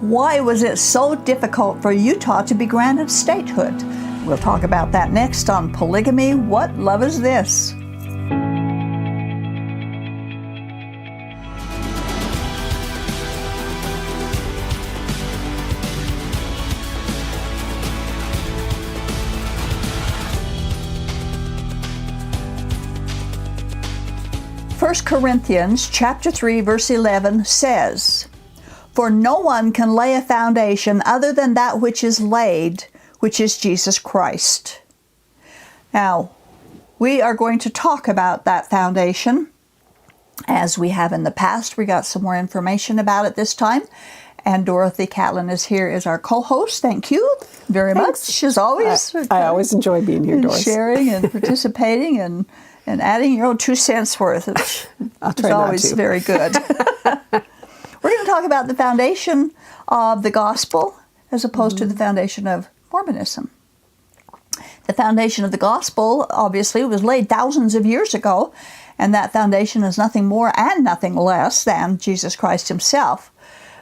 Why was it so difficult for Utah to be granted statehood? We'll talk about that next on Polygamy. What Love Is This? First Corinthians chapter 3, verse 11 says, "For no one can lay a foundation other than that which is laid, which is Jesus Christ." Now, we are going to talk about that foundation as we have in the past. We got some more information about it this time. And Dorothy Catlin is here as our co-host. Thank you very much, as always. I always enjoy being here, Doris. Sharing and participating and adding your own 2 cents worth. It's always very good. We're going to talk about the foundation of the gospel as opposed to the foundation of Mormonism. The foundation of the gospel, obviously, was laid thousands of years ago, and that foundation is nothing more and nothing less than Jesus Christ himself.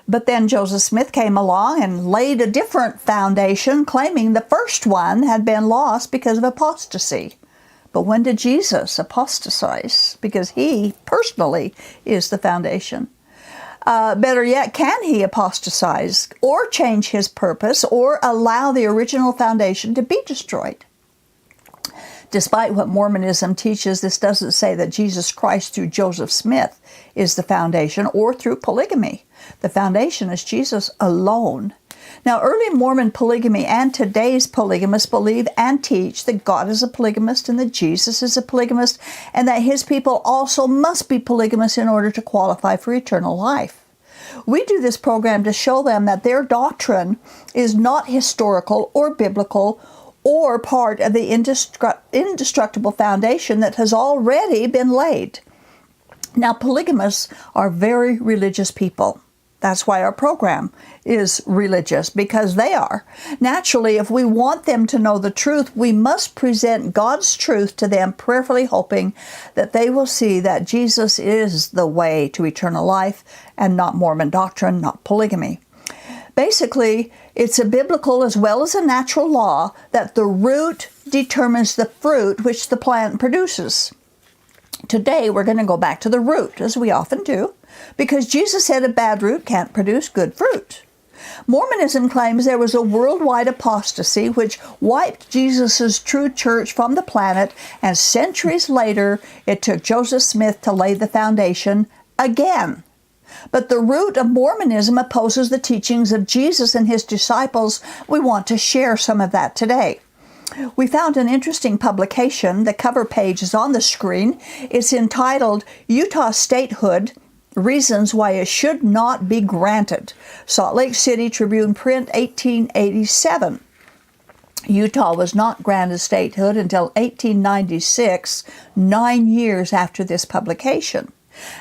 But then Joseph Smith came along and laid a different foundation, claiming the first one had been lost because of apostasy. But when did Jesus apostatize? Because he personally is the foundation. Better yet, can he apostatize or change his purpose or allow the original foundation to be destroyed? Despite what Mormonism teaches, this doesn't say that Jesus Christ through Joseph Smith is the foundation or through polygamy. The foundation is Jesus alone. Now, early Mormon polygamy and today's polygamists believe and teach that God is a polygamist and that Jesus is a polygamist and that his people also must be polygamists in order to qualify for eternal life. We do this program to show them that their doctrine is not historical or biblical or part of the indestructible foundation that has already been laid. Now, polygamists are very religious people. That's why our program is religious, because they are. Naturally, if we want them to know the truth, we must present God's truth to them, prayerfully hoping that they will see that Jesus is the way to eternal life and not Mormon doctrine, not polygamy. Basically, it's a biblical as well as a natural law that the root determines the fruit which the plant produces. Today, we're going to go back to the root, as we often do, because Jesus said a bad root can't produce good fruit. Mormonism claims there was a worldwide apostasy which wiped Jesus' true church from the planet, and centuries later, it took Joseph Smith to lay the foundation again. But the root of Mormonism opposes the teachings of Jesus and his disciples. We want to share some of that today. We found an interesting publication. The cover page is on the screen. It's entitled Utah Statehood, Reasons Why It Should Not Be Granted. Salt Lake City Tribune Print, 1887. Utah was not granted statehood until 1896, 9 years after this publication.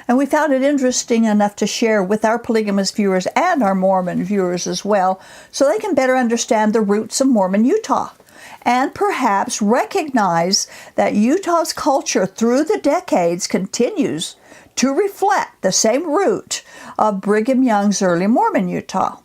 And we found it interesting enough to share with our polygamous viewers and our Mormon viewers as well, so they can better understand the roots of Mormon Utah, and perhaps recognize that Utah's culture through the decades continues to reflect the same root of Brigham Young's early Mormon Utah.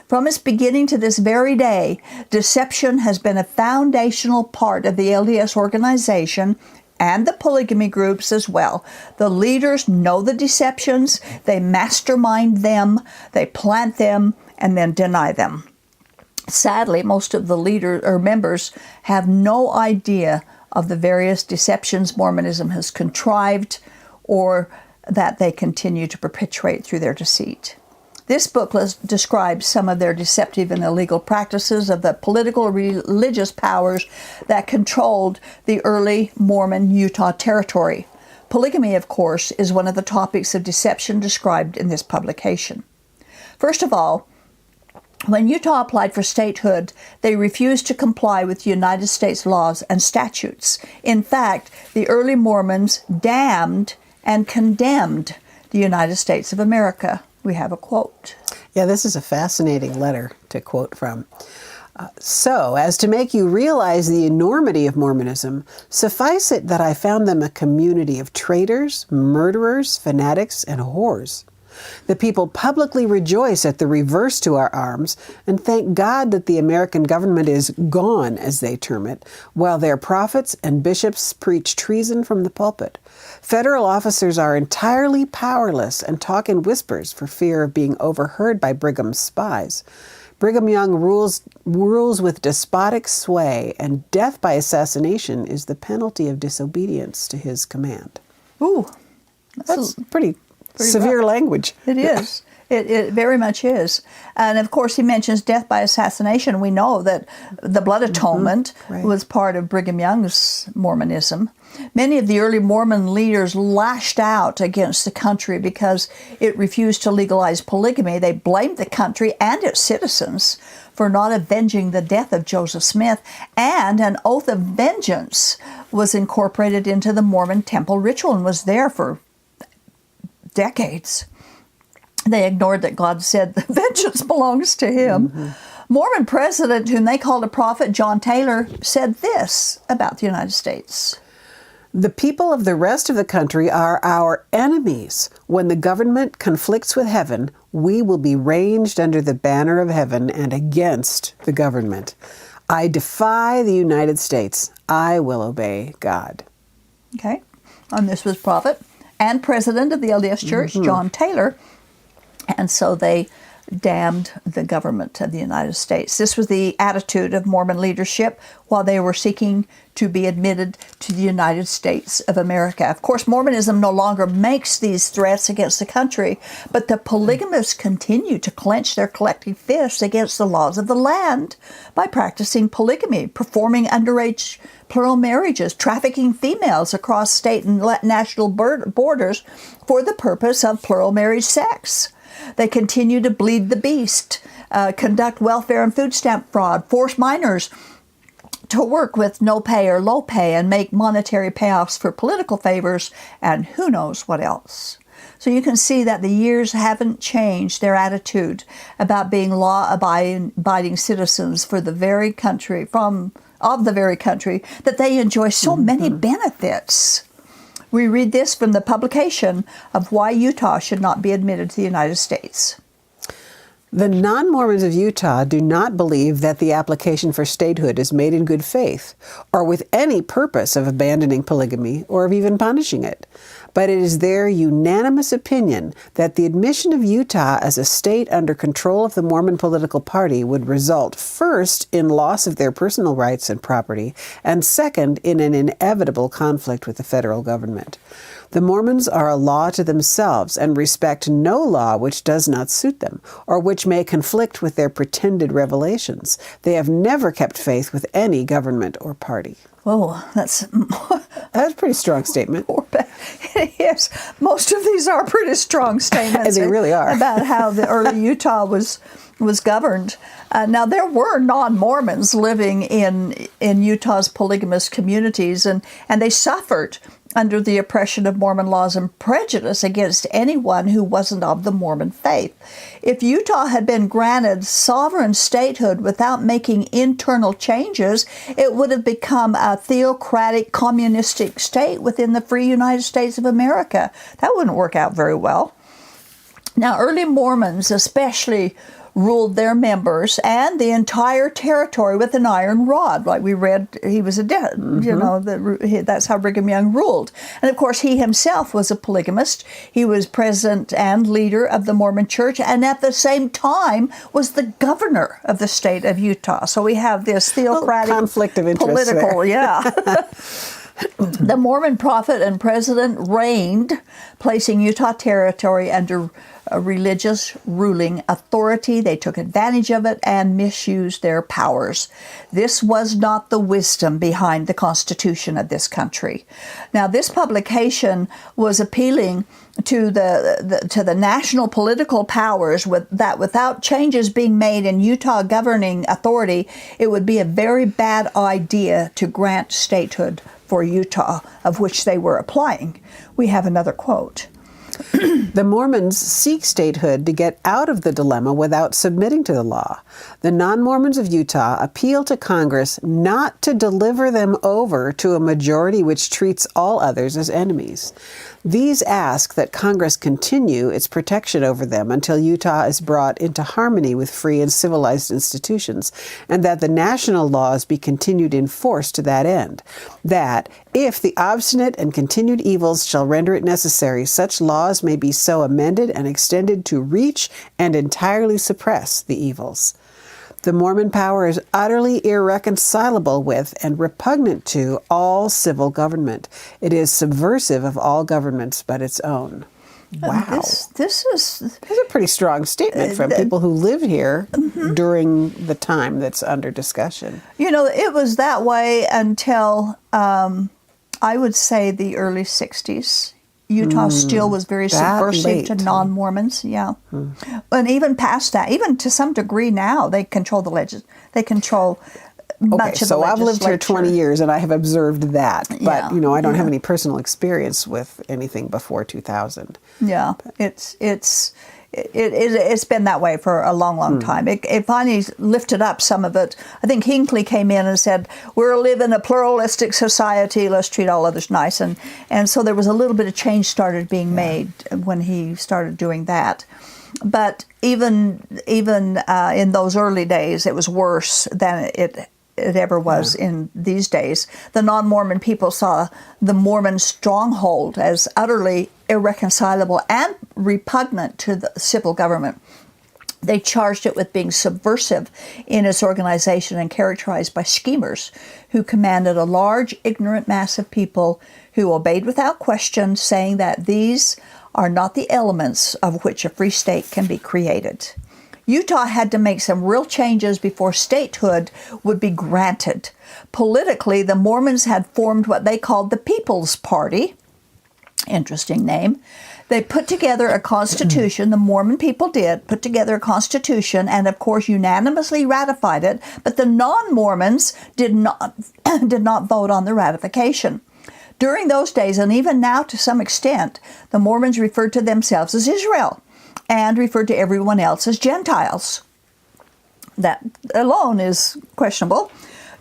From its beginning to this very day, deception has been a foundational part of the LDS organization and the polygamy groups as well. The leaders know the deceptions, they mastermind them, they plant them, and then deny them. Sadly, most of the leaders or members have no idea of the various deceptions Mormonism has contrived or that they continue to perpetuate through their deceit. This booklet describes some of their deceptive and illegal practices of the political religious powers that controlled the early Mormon Utah territory. Polygamy, of course, is one of the topics of deception described in this publication. First of all, when Utah applied for statehood, they refused to comply with United States laws and statutes. In fact, the early Mormons damned and condemned the United States of America. We have a quote. Yeah, this is a fascinating letter to quote from. So, as to make you realize the enormity of Mormonism, suffice it that I found them a community of traitors, murderers, fanatics, and whores. The people publicly rejoice at the reverse to our arms and thank God that the American government is gone, as they term it, while their prophets and bishops preach treason from the pulpit. Federal officers are entirely powerless and talk in whispers for fear of being overheard by Brigham's spies. Brigham Young rules with despotic sway, and death by assassination is the penalty of disobedience to his command. Ooh, that's pretty severe rough language. It is. It very much is. And of course, he mentions death by assassination. We know that the blood atonement was part of Brigham Young's Mormonism. Many of the early Mormon leaders lashed out against the country because it refused to legalize polygamy. They blamed the country and its citizens for not avenging the death of Joseph Smith, and an oath of vengeance was incorporated into the Mormon temple ritual and was there for decades. They ignored that God said the vengeance belongs to him. Mormon president, whom they called a prophet, John Taylor, said this about the United States. The people of the rest of the country are our enemies. When the government conflicts with heaven, we will be ranged under the banner of heaven and against the government. I defy the United States. I will obey God. Okay. And this was prophet and president of the LDS Church, John Taylor. And so they damned the government of the United States. This was the attitude of Mormon leadership while they were seeking to be admitted to the United States of America. Of course, Mormonism no longer makes these threats against the country, but the polygamists continue to clench their collective fists against the laws of the land by practicing polygamy, performing underage plural marriages, trafficking females across state and national borders for the purpose of plural marriage sex. They continue to bleed the beast, conduct welfare and food stamp fraud, force minors to work with no pay or low pay, and make monetary payoffs for political favors, and who knows what else. So you can see that the years haven't changed their attitude about being law-abiding citizens for the very country, of the very country that they enjoy so many benefits. We read this from the publication of Why Utah Should Not Be Admitted to the United States. The non-Mormons of Utah do not believe that the application for statehood is made in good faith or with any purpose of abandoning polygamy or of even punishing it. But it is their unanimous opinion that the admission of Utah as a state under control of the Mormon political party would result first in loss of their personal rights and property, and second in an inevitable conflict with the federal government. The Mormons are a law to themselves and respect no law which does not suit them or which may conflict with their pretended revelations. They have never kept faith with any government or party. Oh, that's a pretty strong statement. Yes, most of these are pretty strong statements. They really are. About how the early Utah was governed. Now, there were non-Mormons living in Utah's polygamous communities, and they suffered under the oppression of Mormon laws and prejudice against anyone who wasn't of the Mormon faith. If Utah had been granted sovereign statehood without making internal changes, it would have become a theocratic communistic state within the free United States of America. That wouldn't work out very well. Now, early Mormons especially ruled their members and the entire territory with an iron rod. Like we read, he was that's how Brigham Young ruled. And of course, he himself was a polygamist. He was president and leader of the Mormon Church, and at the same time was the governor of the state of Utah. So we have this theocratic conflict of interest political, The Mormon prophet and president reigned, placing Utah territory under a religious ruling authority. They took advantage of it and misused their powers. This was not the wisdom behind the Constitution of this country. Now, this publication was appealing to the national political powers that without changes being made in Utah governing authority, it would be a very bad idea to grant statehood for Utah, of which they were applying. We have another quote. The Mormons seek statehood to get out of the dilemma without submitting to the law. The non-Mormons of Utah appeal to Congress not to deliver them over to a majority which treats all others as enemies. These ask that Congress continue its protection over them until Utah is brought into harmony with free and civilized institutions, and that the national laws be continued in force to that end. That, if the obstinate and continued evils shall render it necessary, such laws may be so amended and extended to reach and entirely suppress the evils. The Mormon power is utterly irreconcilable with and repugnant to all civil government. It is subversive of all governments but its own. Wow. This is a pretty strong statement from people who live here during the time that's under discussion. You know, it was that way until, I would say, the early 60s. Utah still was very subversive to non-Mormons, and even past that, even to some degree now, they control they control much of the legislature. So I've lived here 20 years, and I have observed that, but I don't have any personal experience with anything before 2000. Yeah, it's been that way for a long, long time. It finally lifted up some of it. I think Hinckley came in and said, we're living a pluralistic society, let's treat all others nice. And so there was a little bit of change started being made when he started doing that. But even in those early days, it was worse than it ever was in these days. The non-Mormon people saw the Mormon stronghold as utterly irreconcilable and repugnant to the civil government. They charged it with being subversive in its organization and characterized by schemers who commanded a large, ignorant mass of people who obeyed without question, saying that these are not the elements of which a free state can be created. Utah had to make some real changes before statehood would be granted. Politically, the Mormons had formed what they called the People's Party. Interesting name. They put together a constitution, the Mormon people did, put together a constitution and, of course, unanimously ratified it, but the non-Mormons did not vote on the ratification. During those days, and even now to some extent, the Mormons referred to themselves as Israel and referred to everyone else as Gentiles. That alone is questionable.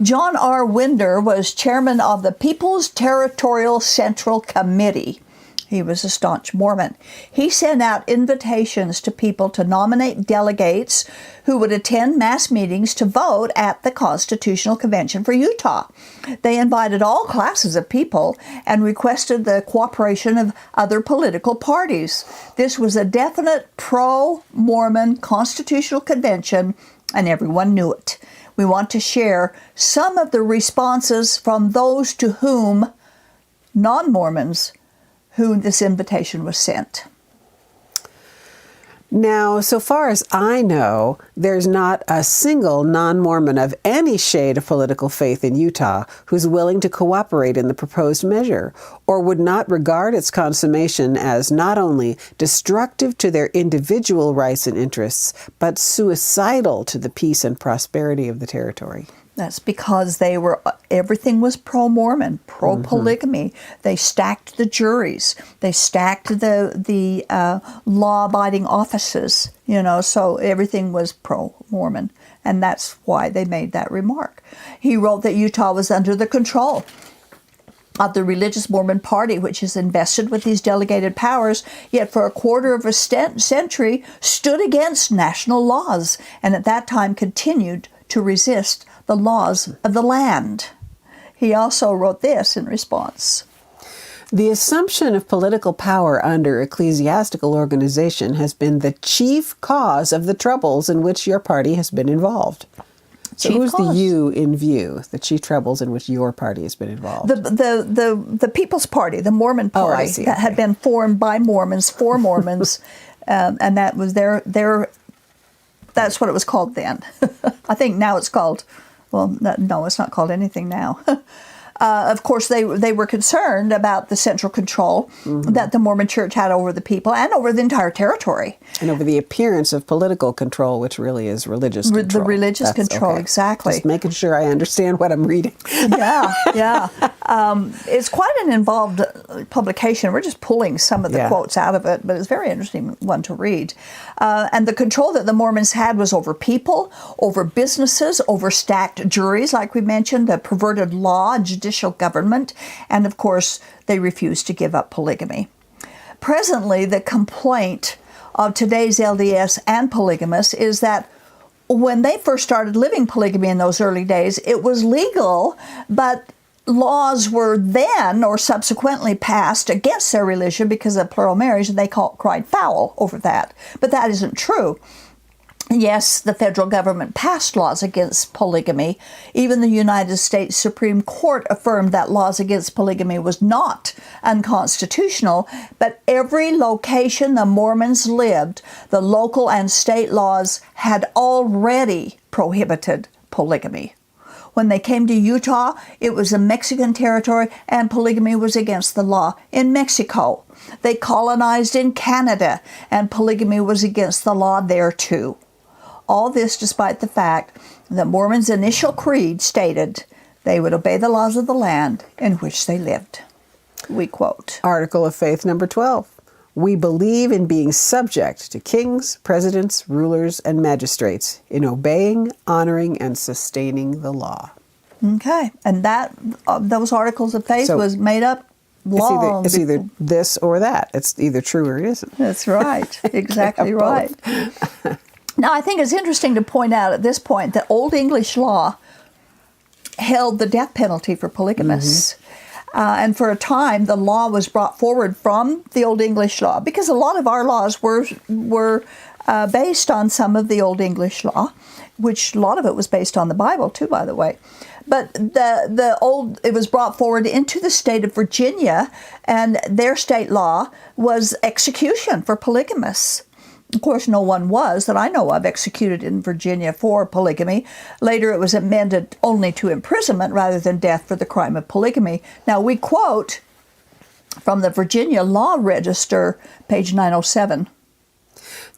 John R. Winder was chairman of the People's Territorial Central Committee. He was a staunch Mormon. He sent out invitations to people to nominate delegates who would attend mass meetings to vote at the Constitutional Convention for Utah. They invited all classes of people and requested the cooperation of other political parties. This was a definite pro-Mormon Constitutional Convention, and everyone knew it. We want to share some of the responses from those to whom, non-Mormons, whom this invitation was sent. Now, so far as I know, there's not a single non-Mormon of any shade of political faith in Utah who's willing to cooperate in the proposed measure, or would not regard its consummation as not only destructive to their individual rights and interests, but suicidal to the peace and prosperity of the territory. That's because everything was pro-Mormon, pro-polygamy. They stacked the juries. They stacked the law-abiding offices, so everything was pro-Mormon. And that's why they made that remark. He wrote that Utah was under the control of the religious Mormon party, which is invested with these delegated powers, yet for a quarter of a century stood against national laws, and at that time continued to resist the laws of the land. He also wrote this in response. The assumption of political power under ecclesiastical organization has been the chief cause of the troubles in which your party has been involved. So who's the you in view, the chief troubles in which your party has been involved? The People's Party, the Mormon party, that had been formed by Mormons, for Mormons, and that was their that's what it was called then. I think now it's called, no, it's not called anything now. Of course, they were concerned about the central control that the Mormon Church had over the people and over the entire territory. And over the appearance of political control, which really is religious control. The religious control, exactly. Just making sure I understand what I'm reading. Yeah. It's quite an involved publication. We're just pulling some of the quotes out of it, but it's a very interesting one to read. And the control that the Mormons had was over people, over businesses, over stacked juries, like we mentioned, the perverted law, judicial government, and of course, they refused to give up polygamy. Presently, the complaint of today's LDS and polygamists is that when they first started living polygamy in those early days, it was legal, but laws were then or subsequently passed against their religion because of plural marriage, and they cried foul over that. But that isn't true. Yes, the federal government passed laws against polygamy. Even the United States Supreme Court affirmed that laws against polygamy was not unconstitutional, but every location the Mormons lived, the local and state laws had already prohibited polygamy. When they came to Utah, it was a Mexican territory, and polygamy was against the law in Mexico. They colonized in Canada, and polygamy was against the law there too. All this despite the fact that Mormons' initial creed stated they would obey the laws of the land in which they lived. We quote. Article of Faith number 12. We believe in being subject to kings, presidents, rulers, and magistrates, in obeying, honoring, and sustaining the law. Okay, and that those articles of faith was made up long. It's either this or that. It's either true or it isn't. That's right. Exactly right. Now, I think it's interesting to point out at this point that Old English law held the death penalty for polygamists. And for a time, the law was brought forward from the Old English law because a lot of our laws were based on some of the Old English law, which a lot of it was based on the Bible too, by the way. But it was brought forward into the state of Virginia, and their state law was execution for polygamists. Of course, no one was, that I know of, executed in Virginia for polygamy. Later, it was amended only to imprisonment rather than death for the crime of polygamy. Now, we quote from the Virginia Law Register, page 907.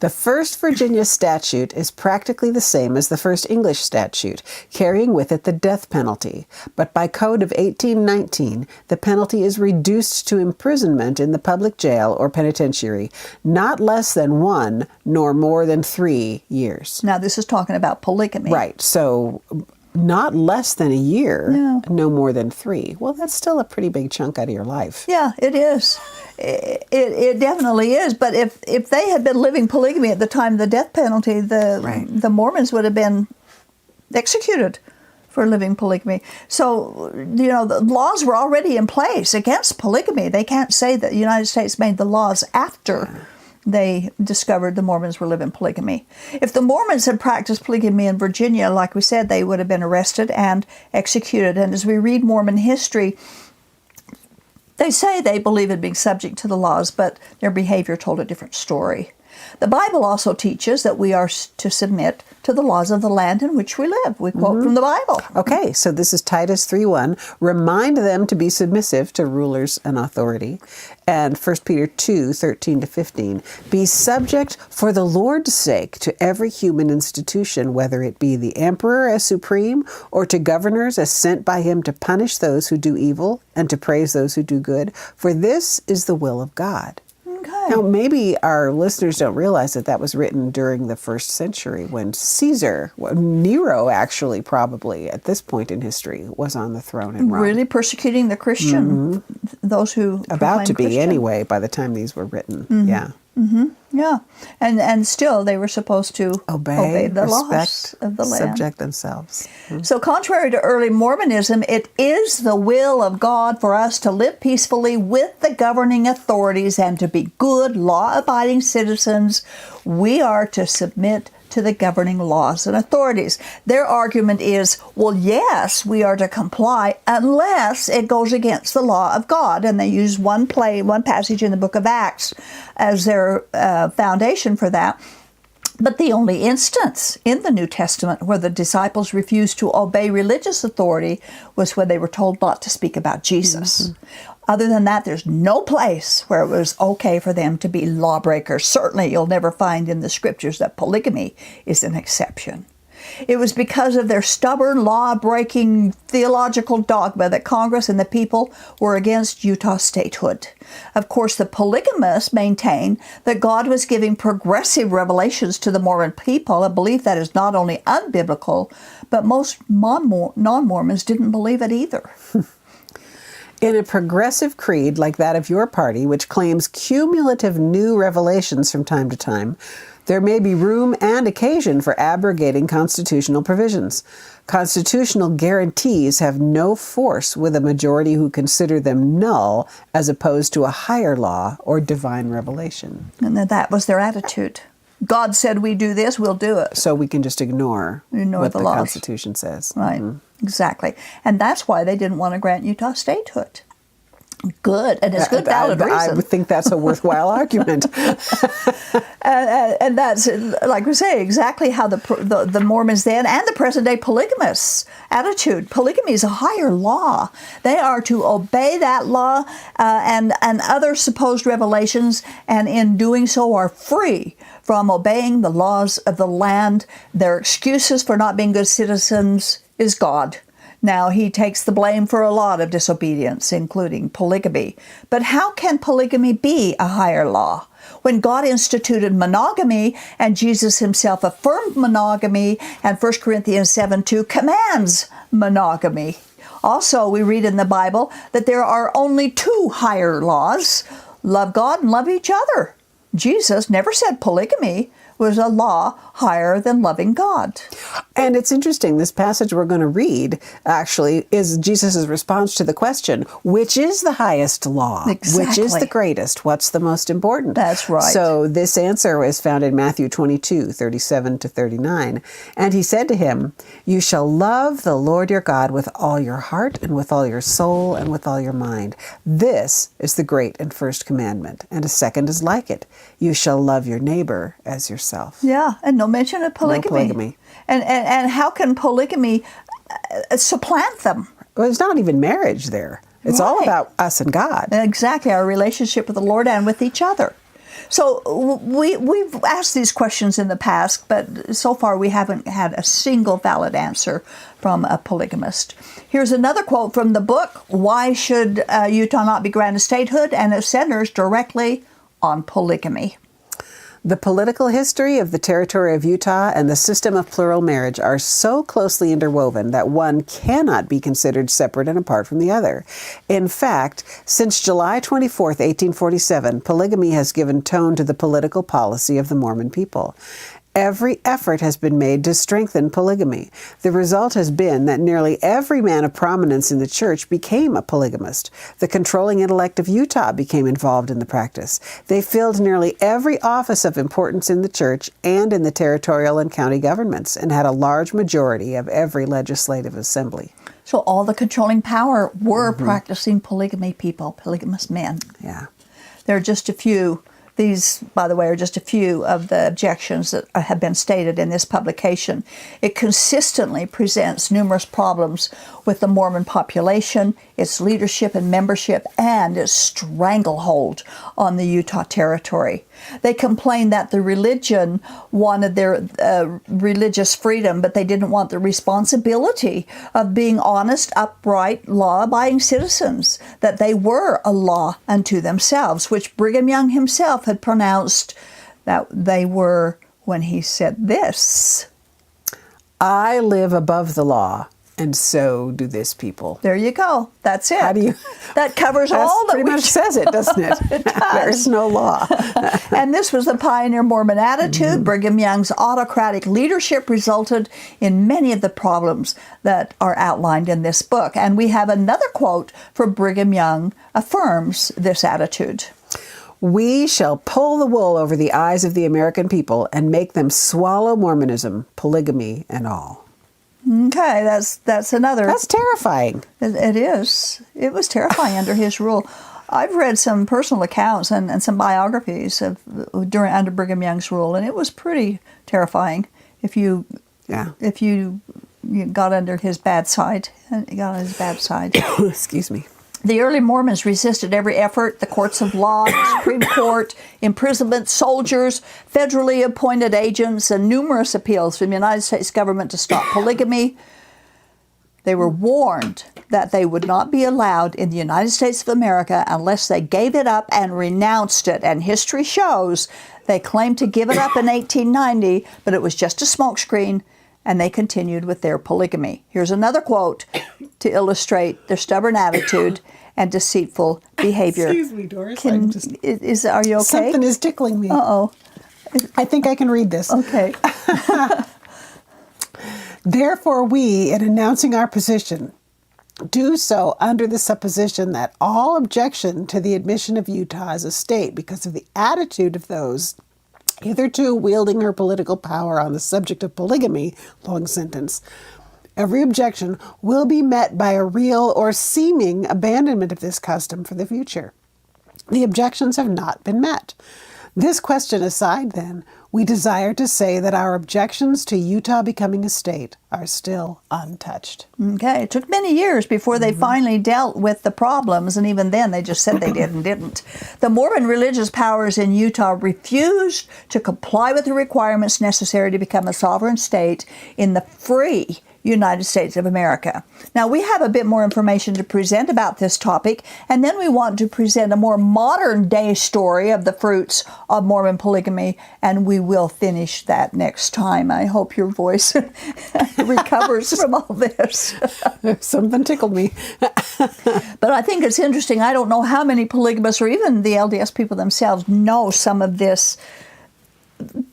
The first Virginia statute is practically the same as the first English statute, carrying with it the death penalty. But by Code of 1819, the penalty is reduced to imprisonment in the public jail or penitentiary, not less than 1 nor more than 3 years. Now, this is talking about polygamy. Right. So not less than a year, no more than 3. Well, that's still a pretty big chunk out of your life. Yeah, it is. It definitely is. But if they had been living polygamy at the time of the death penalty, the Mormons would have been executed for living polygamy. So, the laws were already in place against polygamy. They can't say that the United States made the laws after they discovered the Mormons were living polygamy. If the Mormons had practiced polygamy in Virginia, like we said, they would have been arrested and executed. And as we read Mormon history, they say they believe in being subject to the laws, but their behavior told a different story. The Bible also teaches that we are to submit to the laws of the land in which we live. We quote from the Bible. Okay, so this is Titus 3:1. Remind them to be submissive to rulers and authority. And 1 Peter 2:13-15. Be subject for the Lord's sake to every human institution, whether it be the emperor as supreme or to governors as sent by him to punish those who do evil and to praise those who do good. For this is the will of God. Okay. Now, maybe our listeners don't realize that was written during the 1st century when Nero actually probably at this point in history was on the throne in Rome. Really persecuting the Christian, those who about to be Christian. Anyway by the time these were written. Yeah. Yeah, and still they were supposed to obey the laws of the land. Subject themselves. So contrary to early Mormonism, it is the will of God for us to live peacefully with the governing authorities and to be good, law-abiding citizens. We are to submit to the governing laws and authorities. Their argument is, well, yes, we are to comply unless it goes against the law of God. And they use one passage in the book of Acts as their foundation for that. But the only instance in the New Testament where the disciples refused to obey religious authority was when they were told not to speak about Jesus. Other than that, there's no place where it was okay for them to be lawbreakers. Certainly, you'll never find in the scriptures that polygamy is an exception. It was because of their stubborn, law-breaking theological dogma that Congress and the people were against Utah statehood. Of course, the polygamists maintain that God was giving progressive revelations to the Mormon people, a belief that is not only unbiblical, but most non-Mormons didn't believe it either. In a progressive creed like that of your party, which claims cumulative new revelations from time to time, there may be room and occasion for abrogating constitutional provisions. Constitutional guarantees have no force with a majority who consider them null as opposed to a higher law or divine revelation. And that was their attitude. God said we do this, we'll do it. So we can just ignore what the laws. Constitution says. Right, exactly. And that's why they didn't want to grant Utah statehood. Good, and it's good valid reason. I would think that's a worthwhile argument. And that's, like we say, exactly how the Mormons then and the present-day polygamists' attitude. Polygamy is a higher law. They are to obey that law and other supposed revelations, and in doing so are free from obeying the laws of the land. Their excuses for not being good citizens is God. Now, he takes the blame for a lot of disobedience, including polygamy. But how can polygamy be a higher law? When God instituted monogamy and Jesus himself affirmed monogamy, and 1 Corinthians 7:2 commands monogamy. Also, we read in the Bible that there are only two higher laws: love God and love each other. Jesus never said polygamy was a law higher than loving God. And it's interesting, this passage we're going to read actually is Jesus' response to the question, which is the highest law? Exactly. Which is the greatest? What's the most important? That's right. So this answer is found in Matthew 22:37-39. And he said to him, "You shall love the Lord your God with all your heart and with all your soul and with all your mind. This is the great and first commandment. And a second is like it. You shall love your neighbor as yourself." Yeah, and no mention of polygamy. No polygamy. And how can polygamy supplant them? Well, it's not even marriage there. It's all about us and God. Exactly, our relationship with the Lord and with each other. So we've asked these questions in the past, but so far we haven't had a single valid answer from a polygamist. Here's another quote from the book, Why Should Utah Not Be Granted Statehood? And it centers directly on polygamy. The political history of the territory of Utah and the system of plural marriage are so closely interwoven that one cannot be considered separate and apart from the other. In fact, since July 24th, 1847, polygamy has given tone to the political policy of the Mormon people. Every effort has been made to strengthen polygamy. The result has been that nearly every man of prominence in the church became a polygamist. The controlling intellect of Utah became involved in the practice. They filled nearly every office of importance in the church and in the territorial and county governments, and had a large majority of every legislative assembly. So all the controlling power were practicing polygamy people, polygamous men. Yeah. There are just a few. These, by the way, are just a few of the objections that have been stated in this publication. It consistently presents numerous problems with the Mormon population, its leadership and membership, and its stranglehold on the Utah territory. They complain that the religion wanted their religious freedom, but they didn't want the responsibility of being honest, upright, law-abiding citizens, that they were a law unto themselves, which Brigham Young himself had pronounced that they were when he said this: I live above the law, and so do this people. There you go. That's it. How do you? That covers all that pretty much says it, doesn't it? It does. There's no law. And this was the pioneer Mormon attitude. Brigham Young's autocratic leadership resulted in many of the problems that are outlined in this book. And we have another quote from Brigham Young affirms this attitude. We shall pull the wool over the eyes of the American people and make them swallow Mormonism, polygamy, and all. Okay, that's another. That's terrifying. It is. It was terrifying under his rule. I've read some personal accounts and some biographies of under Brigham Young's rule, and it was pretty terrifying if you got under his bad side. Excuse me. The early Mormons resisted every effort, the courts of law, the Supreme Court, imprisonment, soldiers, federally appointed agents, and numerous appeals from the United States government to stop polygamy. They were warned that they would not be allowed in the United States of America unless they gave it up and renounced it. And history shows they claimed to give it up in 1890, but it was just a smokescreen, and they continued with their polygamy. Here's another quote to illustrate their stubborn attitude and deceitful behavior. Excuse me, Doris. Are you okay? Something is tickling me. Uh-oh. I think I can read this. Okay. Therefore, we, in announcing our position, do so under the supposition that all objection to the admission of Utah as a state because of the attitude of those hitherto wielding her political power on the subject of polygamy, long sentence, every objection will be met by a real or seeming abandonment of this custom for the future. The objections have not been met. This question aside, then, we desire to say that our objections to Utah becoming a state are still untouched. Okay, it took many years before they finally dealt with the problems, and even then they just said they did and didn't. The Mormon religious powers in Utah refused to comply with the requirements necessary to become a sovereign state in the free United States of America. Now, we have a bit more information to present about this topic, and then we want to present a more modern day story of the fruits of Mormon polygamy, and we will finish that next time. I hope your voice recovers from all this. Something tickled me. But I think it's interesting. I don't know how many polygamists or even the LDS people themselves know some of this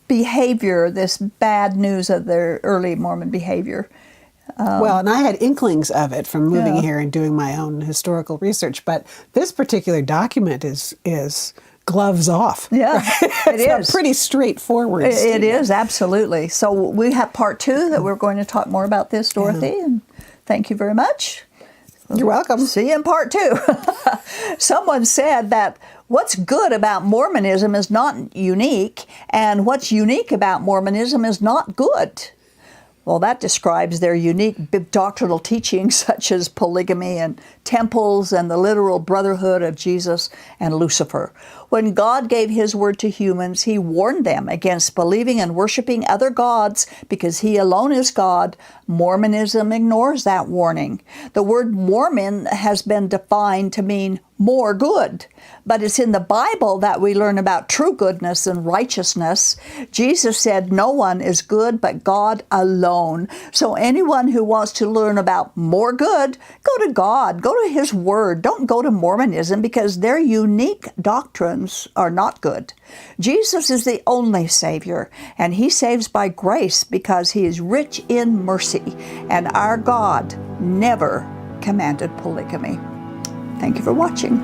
behavior, this bad news of their early Mormon behavior. Well, and I had inklings of it from moving here and doing my own historical research, but this particular document is gloves off. Yeah, it is. Pretty straightforward. It is, absolutely. So we have part 2 that we're going to talk more about this, Dorothy, and thank you very much. You're welcome. See you in part 2. Someone said that what's good about Mormonism is not unique, and what's unique about Mormonism is not good. Well, that describes their unique doctrinal teachings such as polygamy and temples and the literal brotherhood of Jesus and Lucifer. When God gave his word to humans, he warned them against believing and worshiping other gods because he alone is God. Mormonism ignores that warning. The word Mormon has been defined to mean more good, but it's in the Bible that we learn about true goodness and righteousness. Jesus said no one is good but God alone. So anyone who wants to learn about more good, go to God, go to his word. Don't go to Mormonism because their unique doctrines are not good. Jesus is the only Savior, and he saves by grace because he is rich in mercy, and our God never commanded polygamy. Thank you for watching.